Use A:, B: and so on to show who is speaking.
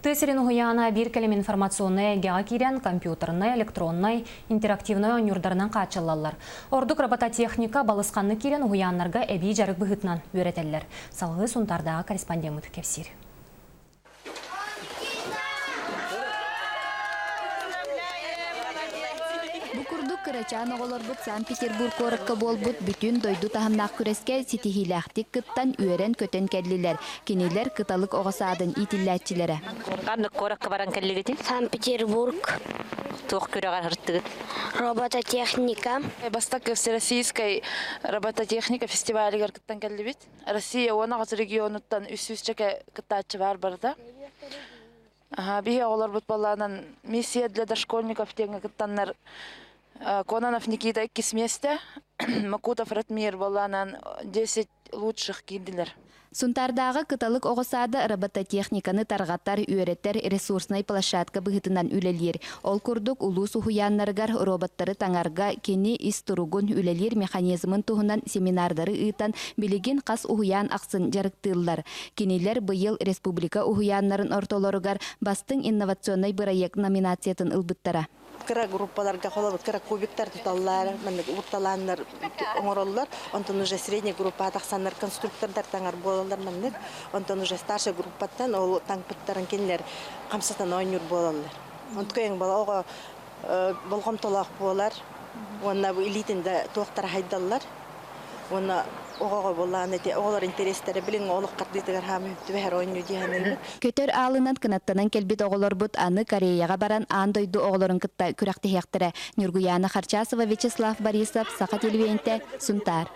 A: Тесерин уяна бир келем информационная геа кирен компьютерный, электронный, интерактивный онюрдарынан качылалар. Ордук робототехника балысқанны кирен уянларга эби жарык быгытынан өретеллер. Салғы сунтардағы корреспондент кепсир.
B: Букурдук кырачан оголорбут Санкт-Петербург коракка болбут бүтүн дойду тахамнак күреске ситихилахтик кыттан үерен көтен келлилер. Кинилер кыталык огасадын итилләтчиләре.
C: Канны коракка баран келлигити?
D: Санкт-Петербург.
C: Тух күрәгәр хырттыгыт.
D: Робототехника.
E: Бастак всероссийской робототехника фестивале кыттан келлибит. Россия 16 регионуттан үсүсчеке кыттачы барда. Бие олар баланан миссия для дошкольников теңе кыттаннар Кононов Никита 2 месте, Макутов Ратмир баланан 10 лучших килдилер.
B: Сунтардагы кыталык огосады робототехниканы таргаттар үйреттер ресурсный площадка быгытынан үлелер. Ол курдук улус ухуяннаргар роботтары таңарга кени истуругун үлелер механизмын туһунан семинардары ыйтан билигин кас ухуян аксын жарыктылар. Кинилер быйыл республика ухуяннарын ортолоругар бастың инновационный проект номинациятын ылбыттара.
F: Кыра группаларга холобут, кыра кубиктар туталлар, урталаннар оңороллар, онтон уже средняя группа тахсаннар конструктордар таңар болалар маннык, онтон уже старшая группаттан ол таңпыттарын келлер камсатан ойнур болалар. Онткөйң бала ого болгом толак болар, онна элитинде токтар хайдаллар. Онна ого боллан эти оголор интерестери билин олук кардытыгар хамы түбәр ойну дигәннәр.
B: Көтөр алынан кынаттанан келбит оголорбут аны Кореяга баран андойду оголорун кытта күрәкте хектере. Нургуяна Харчасова, Вячеслав Борисов, Саха телевидениете, Сунтар.